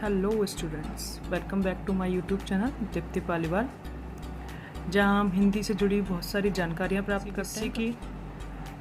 Hello students, welcome back to my YouTube channel Deepti Paliwal, जहां हम हिंदी से जुड़ी बहुत सारी जानकारियां प्राप्त करते हैं की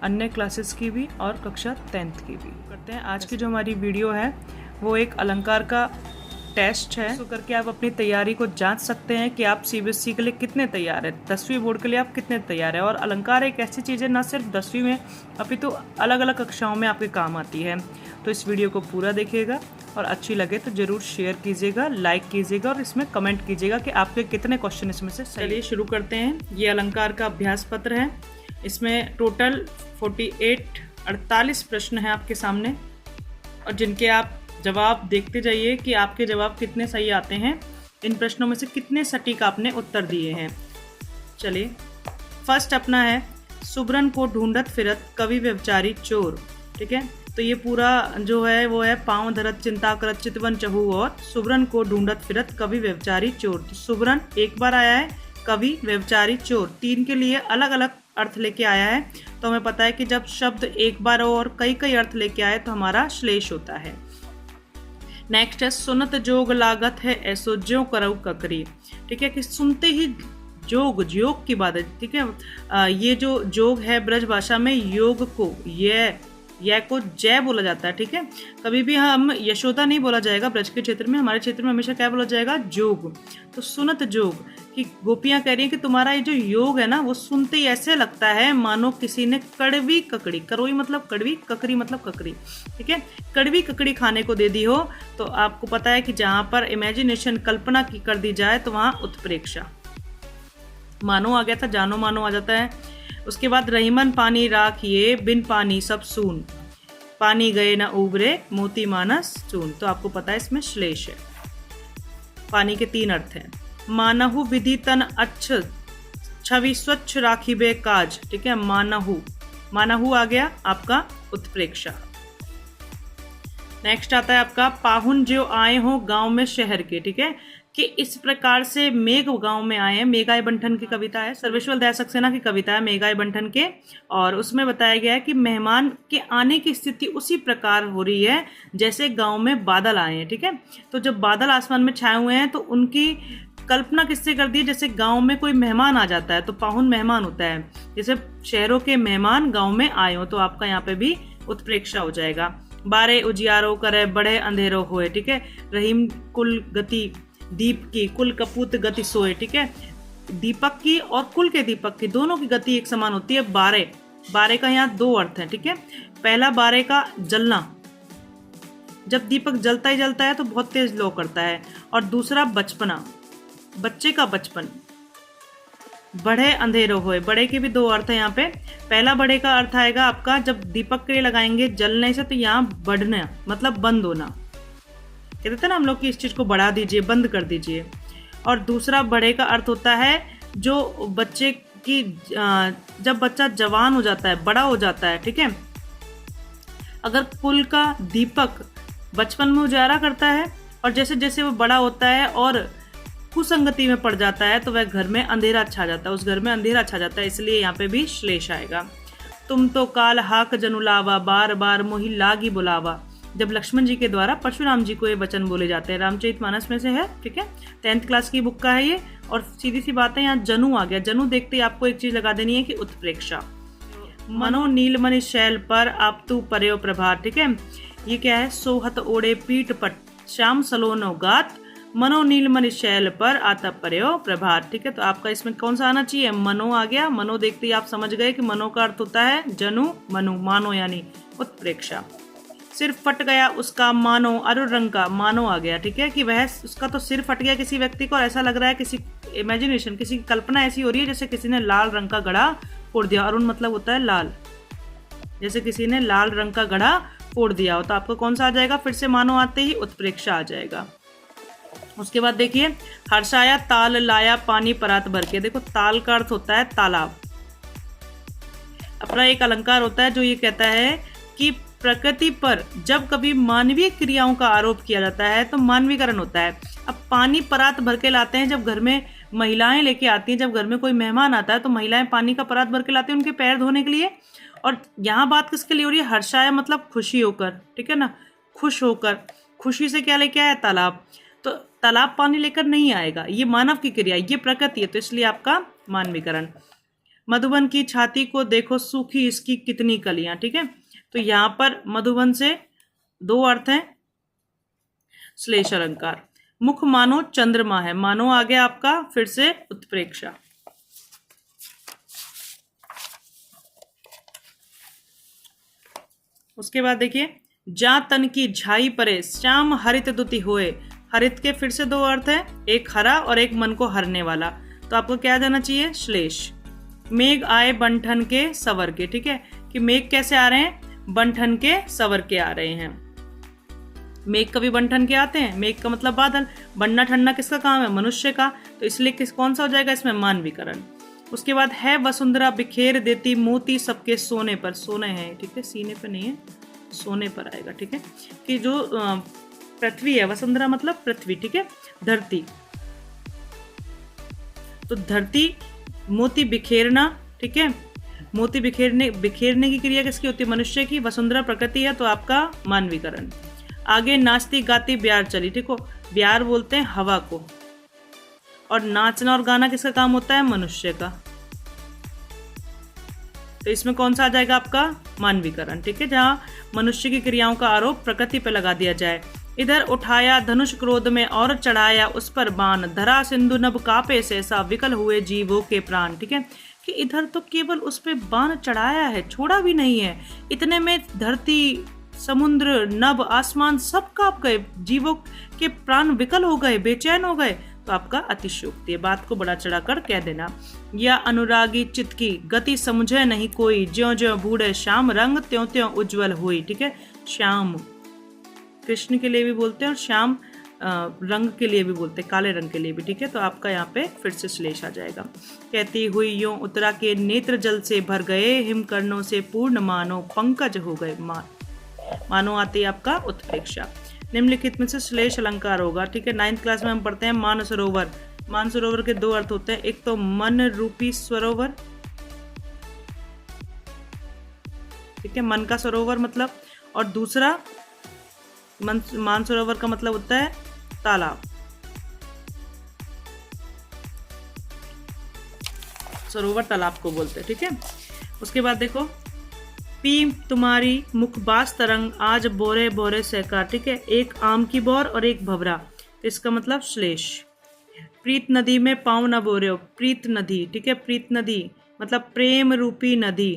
अन्य क्लासेस की भी और कक्षा 10th की भी करते हैं। आज की जो हमारी वीडियो है वो एक अलंकार का टेस्ट है, तो करके आप अपनी तैयारी को जांच सकते हैं कि आप सीबीएसई के लिए कितने तैयार हैं, 10वीं बोर्ड के लिए आप कितने तैयार हैं। और अलंकार एक ऐसी चीज़ है ना सिर्फ 10वीं में अपितु अलग अलग कक्षाओं में आपके काम आती है। तो इस वीडियो को पूरा देखिएगा और अच्छी लगे तो ज़रूर शेयर कीजिएगा, लाइक कीजिएगा और इसमें कमेंट कीजिएगा कि आपके कितने क्वेश्चन इसमें से सही। चलिए शुरू करते हैं। ये अलंकार का अभ्यास पत्र है, इसमें टोटल 48 प्रश्न हैं आपके सामने और जिनके आप जवाब देखते जाइए कि आपके जवाब कितने सही आते हैं। इन प्रश्नों में से कितने सटीक आपने उत्तर दिए हैं। चलिए, फर्स्ट अपना है सुब्रन को ढूंढत फिरत कवि व्यभिचारी चोर। ठीक है, तो ये पूरा जो है वो है पाँव धरत चिंता करत चितवन चहु और सुब्रन को ढूंढत फिरत कवि व्यभिचारी चोर। तो सुब्रन एक बार आया है, कवि व्यभिचारी चोर 3 के लिए अलग अलग अर्थ लेके आया है। तो हमें पता है कि जब शब्द एक बार और कई कई अर्थ लेके आए तो हमारा श्लेष होता है। नेक्स्ट है सुनत जोग लागत है ऐसो ज्यो करऊ ककरी। ठीक है, कि सुनते ही योग की बात है। ठीक है, ये जो जोग है ब्रज भाषा में योग को यह को जय बोला जाता है। ठीक है, कभी भी हम यशोदा नहीं बोला जाएगा ब्रज के क्षेत्र में, हमारे क्षेत्र में हमेशा क्या बोला जाएगा, जोग। तो सुनत जोग कि गोपियां कह रही हैं कि तुम्हारा ये जो योग है ना वो सुनते ही ऐसे लगता है मानो किसी ने कड़वी ककड़ी, करोई मतलब कड़वी, ककड़ी मतलब ककड़ी। ठीक है, कड़वी ककड़ी खाने को दे दी हो। तो आपको पता है कि जहां पर इमेजिनेशन कल्पना की कर दी जाए तो वहां उत्प्रेक्षा। मानो आ गया था, जानो मानो आ जाता है। उसके बाद रहीमन पानी राखिए बिन पानी सब सून, पानी गए न उबरे मोती मानस चून। तो आपको पता है इसमें श्लेष है। पानी के 3 अर्थ हैं। मानहु विधि तन अच्छ छवि स्वच्छ राखिबे काज। ठीक है, मानहु आ गया आपका उत्प्रेक्षा। नेक्स्ट आता है आपका पाहुन जो आए हो गांव में शहर के। ठीक है, कि इस प्रकार से मेघ गांव में आए हैं। मेघाय बंठन की कविता है, सर्वेश्वर दया सक्सेना की कविता है मेघाय बंठन के, और उसमें बताया गया है कि मेहमान के आने की स्थिति उसी प्रकार हो रही है जैसे गांव में बादल आए हैं। ठीक है, तो जब बादल आसमान में छाए हुए हैं तो उनकी कल्पना किससे कर दी है, जैसे गांव में कोई मेहमान आ जाता है तो पाहुन मेहमान होता है, जैसे शहरों के मेहमान गांव में आए हो। तो आपका यहाँ पे भी उत्प्रेक्षा हो जाएगा। बारे उजियारो करे बढ़े अंधेरो होए। ठीक है, रहीम कुल गति दीप की, कुल कपूत गति सोए। ठीक है, दीपक की और कुल के दीपक की दोनों की गति एक समान होती है। बारे का यहाँ 2 अर्थ है। ठीक है, पहला बारे का जलना, जब दीपक जलता ही जलता है तो बहुत तेज लो करता है, और दूसरा बचपना, बच्चे का बचपन। बढ़े अंधेरो होए, बड़े के भी 2 अर्थ है यहाँ पे। पहला बड़े का अर्थ आएगा आपका जब दीपक के लिए लगाएंगे जलने से, तो यहाँ बढ़ना मतलब बंद होना, कहते थे ना हम लोग कि इस चीज को बढ़ा दीजिए, बंद कर दीजिए। और दूसरा बड़े का अर्थ होता है जो बच्चे की जब बच्चा जवान हो जाता है, बड़ा हो जाता है। ठीक है, अगर कुल का दीपक बचपन में उजाला करता है और जैसे जैसे वो बड़ा होता है और कुसंगति में पड़ जाता है तो वह घर में अंधेरा छा जाता है, उस घर में अंधेरा छा जाता है, इसलिए यहाँ पे भी श्लेष आएगा। तुम तो काल हाक जनुलावा बार बार मोहि लागी बुलावा। जब लक्ष्मण जी के द्वारा परशुराम जी को ये वचन बोले जाते हैं, रामचरितमानस में से है। ठीक है, 10th क्लास की बुक का है ये। और सीधी सी बात है, यहाँ जनु आ गया। जनु देखते ही आपको एक चीज लगा देनी है कि उत्प्रेक्षा। मनो नीलमणि शैल पर आप तू पर्यो प्रभात। ठीक है, ये क्या है, सोहत ओढ़े पीठ पट श्याम सलोनो गात, मनो नीलमणि शैल पर आता पर्यो प्रभात। ठीक है, तो आपका इसमें कौन सा आना चाहिए, मनो आ गया। मनो देखते ही आप समझ गए कि मनो का अर्थ होता है जनु, मनु, मानो यानी उत्प्रेक्षा। सिर फट गया उसका मानो, अरुण रंग का मानो आ गया। ठीक है, कि वह उसका तो सिर फट गया किसी व्यक्ति को और ऐसा लग रहा है किसी इमेजिनेशन, किसी की कल्पना ऐसी हो रही है जैसे किसी ने लाल रंग का घड़ा फोड़ दिया। अरुण मतलब होता है लाल, जैसे किसी ने लाल रंग का घड़ा फोड़ दिया हो। तो आपको कौन सा आ जाएगा, फिर से मानो आते ही उत्प्रेक्षा आ जाएगा। उसके बाद देखिए, हर्षाया ताल लाया पानी परात भर के। देखो, ताल का अर्थ होता है तालाब। अपना एक अलंकार होता है जो ये कहता है कि प्रकृति पर जब कभी मानवीय क्रियाओं का आरोप किया जाता है तो मानवीकरण होता है। अब पानी परात भर के लाते हैं, जब घर में महिलाएं लेके आती हैं, जब घर में कोई मेहमान आता है तो महिलाएं पानी का परात भर के लाती हैं उनके पैर धोने के लिए। और यहाँ बात किसके लिए हो रही है, हर्षाया मतलब खुशी होकर। ठीक है ना, खुश होकर। खुशी से क्या लेके आया, तालाब। तो तालाब पानी लेकर नहीं आएगा, ये मानव की क्रिया, ये प्रकृति है, तो इसलिए आपका मानवीकरण। मधुबन की छाती को देखो सूखी इसकी कितनी कलियां, ठीक है। तो यहां पर मधुबन से दो अर्थ हैं, श्लेष अलंकार। मुख मानो चंद्रमा है, मानो आ गया आपका फिर से उत्प्रेक्षा। उसके बाद देखिए, जा तन की झाई परे श्याम हरित दुति होए। हरित के फिर से दो अर्थ है, एक हरा और एक मन को हरने वाला, तो आपको क्या जाना चाहिए, श्लेष। मेघ आए बंठन के सवर के, ठीक है, कि मेघ कैसे आ रहे हैं, बंठन के सवर के आ रहे हैं। मेघ कभी बंठन के आते हैं, मेघ का मतलब बादल, बनना ठंडा किसका काम है, मनुष्य का, तो इसलिए कौन सा हो जाएगा इसमें, मानवीकरण। उसके बाद है वसुंधरा बिखेर देती मोती सबके सोने पर, सोने हैं, ठीक है, सीने पर नहीं है, सोने पर आएगा, ठीक है, कि जो पृथ्वी है, वसुंधरा मतलब पृथ्वी, ठीक है, धरती, तो धरती मोती बिखेरना, ठीक है, मोती बिखेरने की क्रिया किसकी होती है, मनुष्य की, वसुंधरा प्रकृति है, तो आपका मानवीकरण। आगे नाचती गाती ब्यार चली, ठीक हो, ब्यार बोलते हैं हवा को, और नाचना और गाना किसका काम होता है, मनुष्य का, तो इसमें कौन सा आ जाएगा आपका, मानवीकरण, ठीक है, जहां मनुष्य की क्रियाओं का आरोप प्रकृति पर लगा दिया जाए। इधर उठाया धनुष क्रोध में और चढ़ाया उस पर बाण, धरा सिंधु नभ कापे से सा विकल हुए जीवों के प्राण, ठीक है, कि इधर तो केवल उस पे बाण चढ़ाया है, छोड़ा भी नहीं है, इतने में धरती, समुद्र, नभ, आसमान सब कांप गए, जीवों के प्राण विकल हो गए, बेचैन हो गए, तो आपका अतिशयोक्ति है, बात को बड़ा चढ़ाकर कह देना। या अनुरागी चित्त की गति समझे नहीं कोई, ज्यों ज्यों बूढ़े श्याम रंग त्यों त्यों उज्जवल हुई, ठीक है, श्याम कृष्ण के लिए भी बोलते हैं और श्याम रंग के लिए भी बोलते हैं, काले रंग के लिए भी, ठीक है, तो आपका यहाँ पे फिर से श्लेष आ जाएगा। कहती हुई यूं उत्तरा के नेत्र जल से भर गए, हिमकर्णों से पूर्ण मानो पंकज हो गए, मानो आती है आपका उत्प्रेक्षा। निम्नलिखित में से श्लेष अलंकार होगा, ठीक है, 9th क्लास में हम पढ़ते हैं मानसरोवर। मानसरोवर के दो अर्थ होते हैं, एक तो मन रूपी सरोवर, ठीक है, मन का सरोवर मतलब, और दूसरा मानसरोवर का मतलब होता है तालाब, सरोवर तालाब को बोलते हैं, ठीक है। उसके बाद देखो, पी तुम्हारी मुखबास तरंग आज बोरे बोरे सहकार, ठीक है, एक आम की बोर और एक भवरा, तो इसका मतलब श्लेष। प्रीत नदी में पाँव न बोरे हो, प्रीत नदी, ठीक है, प्रीत नदी मतलब प्रेम रूपी नदी,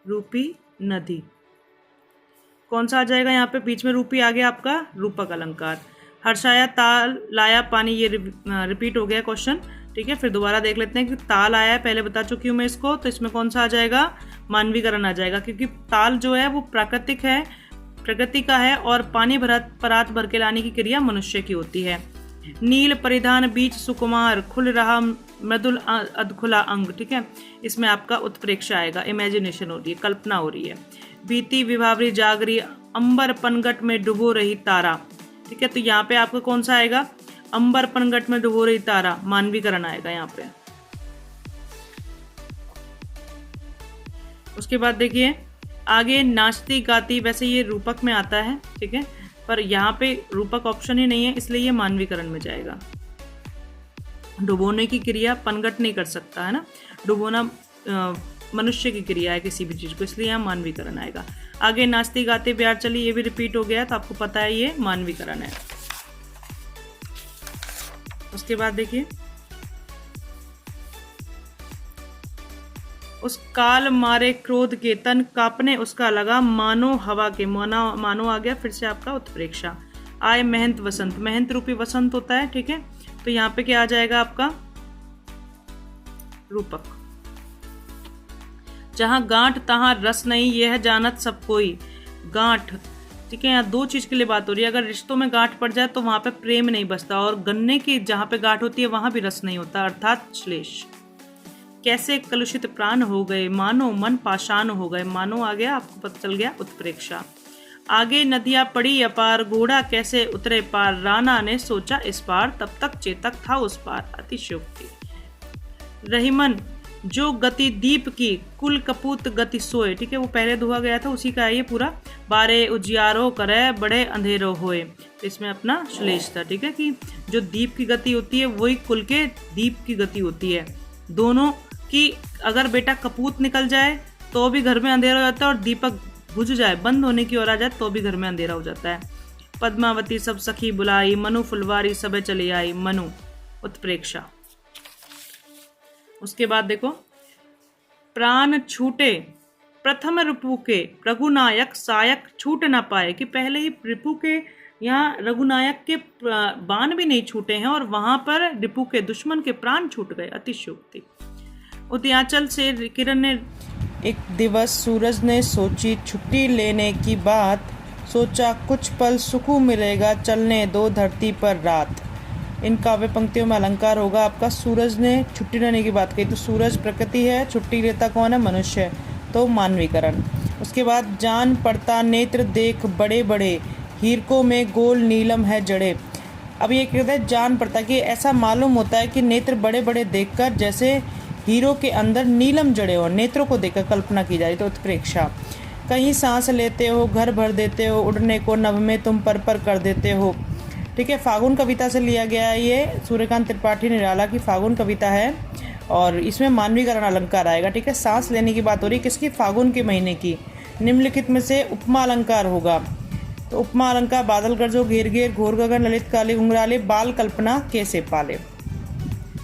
रूपी नदी, कौन सा आ जाएगा यहाँ पे, बीच में रूपी आ गया आपका रूपक अलंकार। हर्षाया ताल लाया पानी, ये रिपीट हो गया क्वेश्चन, ठीक है, फिर दोबारा देख लेते हैं कि ताल आया है, पहले बता चुकी हूँ मैं इसको, तो इसमें कौन सा आ जाएगा, मानवीकरण आ जाएगा, क्योंकि ताल जो है वो प्राकृतिक है, प्रकृति का है, और पानी परात भर के लाने की क्रिया मनुष्य की होती है। नील परिधान बीच सुकुमार खुल रहा मृदुल अधखुला अंग, ठीक है, इसमें आपका उत्प्रेक्षा आएगा, इमेजिनेशन हो रही है, कल्पना हो रही है। बीती विभावरी जागरी अंबर पनगट में डुबो रही तारा, ठीक है, तो यहाँ पे आपका कौन सा आएगा, अंबर पनगट में डुबो रही तारा, मानवीकरण आएगा यहाँ पे। उसके बाद देखिए आगे नाचती गाती, वैसे ये रूपक में आता है, ठीक है, पर यहाँ पे रूपक ऑप्शन ही नहीं है, इसलिए ये मानवीकरण में जाएगा। डुबोने की क्रिया पनगट नहीं कर सकता है ना, डुबोना मनुष्य की क्रिया है किसी भी चीज को, इसलिए यहाँ मानवीकरण आएगा। आगे नाचती गाती प्यार चली, ये भी रिपीट हो गया, तो आपको पता है ये मानवीकरण है। उसके बाद देखिए, उस काल मारे क्रोध के तन कांपने उसका लगा, मानो हवा के, मानो आ गया फिर से आपका उत्प्रेक्षा। आए महंत वसंत, महंत रूपी वसंत होता है, ठीक है, तो यहाँ पे क्या आ जाएगा आपका रूपक। जहां गांठ तहां रस नहीं, यह जानत सब कोई, गांठ, ठीक है, यहाँ दो चीज के लिए बात हो रही है, अगर रिश्तों में गांठ पड़ जाए तो वहां पे प्रेम नहीं बसता, और गन्ने की जहां पे गांठ होती है वहां भी रस नहीं होता, अर्थात श्लेष। कैसे कलुषित प्राण हो गए, मानो मन पाषाण हो गए, मानो आ गया, आपको पता चल गया उत्प्रेक्षा। आगे नदियां पड़ी अपार, घोड़ा कैसे उतरे पार, राणा ने सोचा इस पार, तब तक चेतक था उस पार, अतिशयोक्ति। रहीमन जो गति दीप की कुल कपूत गति सोए, ठीक है, वो पहले धोआ गया था, उसी का है ये पूरा। बारे उजियारो करे बड़े अंधेरो होए, तो इसमें अपना श्लेष था, ठीक है, कि जो दीप की गति होती है वही कुल के दीप की गति होती है। दोनों की अगर बेटा कपूत निकल जाए तो भी घर में अंधेरा हो जाता है, और दीपक बुझ जाए, बंद होने की ओर आ जाए तो भी घर में अंधेरा हो जाता है। पद्मावती सब सखी बुलाई, मनु फुलवारी सबे चली आई, मनु उत्प्रेक्षा। उसके बाद देखो, प्राण छूटे प्रथम रिपु के रघुनायक सायक छूट ना पाए, कि पहले ही रिपु के यहाँ रघुनायक के बाण भी नहीं छूटे हैं और वहां पर रिपु के दुश्मन के प्राण छूट गए। अतिशयोक्ति। उत्याचल से किरण ने एक दिवस सूरज ने सोची छुट्टी लेने की बात, सोचा कुछ पल सुकून मिलेगा, चलने दो धरती पर रात। इन काव्य पंक्तियों में अलंकार होगा आपका। सूरज ने छुट्टी लेने की बात कही, तो सूरज प्रकृति है, छुट्टी लेता कौन है? मनुष्य, तो मानवीकरण। उसके बाद जान पड़ता नेत्र देख बड़े बड़े, हीरकों में गोल नीलम है जड़े। अब ये कहते हैं जान पड़ता, कि ऐसा मालूम होता है कि नेत्र बड़े बड़े देखकर जैसे हीरो के अंदर नीलम जड़े हो, नेत्रों को देखकर कल्पना की जाए, तो उत्प्रेक्षा। कहीं सांस लेते हो, घर भर देते हो, उड़ने को नभ में तुम पर कर देते हो, ठीक है। फागुन कविता से लिया गया है ये, सूर्यकांत त्रिपाठी निराला की फागुन कविता है, और इसमें मानवीकरण अलंकार आएगा, ठीक है। सांस लेने की बात हो रही है, किसकी? फागुन के महीने की। निम्नलिखित में से उपमा अलंकार होगा, तो उपमा अलंकार बादल गरजो घेर घेर, घोर गगन ललित काले घुंघराले, बाल कल्पना कैसे पाले।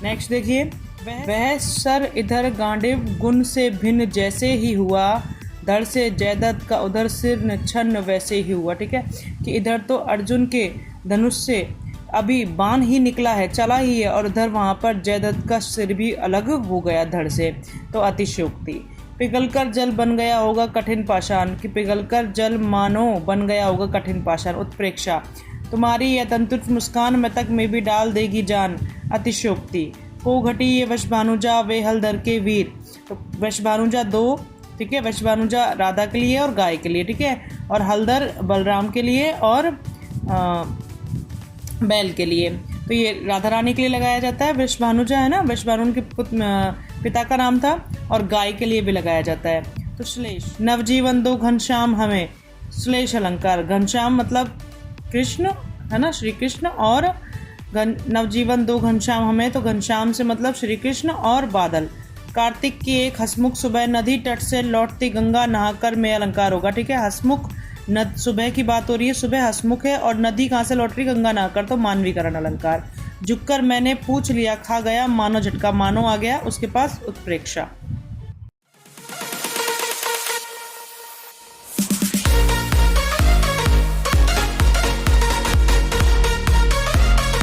नेक्स्ट देखिए, वह सर इधर गांडिव गुण से भिन्न जैसे ही हुआ, धड़ से जयदत्त का उधर सिर न छन्न वैसे ही हुआ, ठीक है, कि इधर तो अर्जुन के धनुष से अभी बाण ही निकला है, चला ही है, और उधर वहाँ पर जयदत्त का सिर भी अलग हो गया धड़ से, तो अतिशयोक्ति। पिघलकर जल बन गया होगा कठिन पाषाण, कि पिघलकर जल मानो बन गया होगा कठिन पाषाण। उत्प्रेक्षा। तुम्हारी यह तंतुर मुस्कान में तक में भी डाल देगी जान। अतिशयोक्ति। हो घटी ये वशभानुजा वे हलधर के वीर, तो वशभानुजा दो, ठीक है, वशभानुजा राधा के लिए और गाय के लिए, ठीक है, और हलधर बलराम के लिए और बैल के लिए, तो ये राधा रानी के लिए लगाया जाता है। वृषभानुजा है ना, वृषभानु के पिता का नाम था, और गाय के लिए भी लगाया जाता है। तो श्लेष। नवजीवन दो घनश्याम हमें, श्लेष अलंकार। घनश्याम मतलब कृष्ण है ना, श्री कृष्ण, और नवजीवन दो घनश्याम हमें, तो घनश्याम से मतलब श्री कृष्ण और बादल। कार्तिक की एक हसमुख सुबह, नदी तट से लौटती गंगा नहाकर में अलंकार होगा, ठीक है। हसमुख सुबह की बात हो रही है, सुबह हसमुख है, और नदी कहाँ से लौट रही? गंगा नहाकर, तो मानवीकरण अलंकार। झुककर मैंने पूछ लिया, खा गया मानो झटका, मानो आ गया उसके पास उत्प्रेक्षा।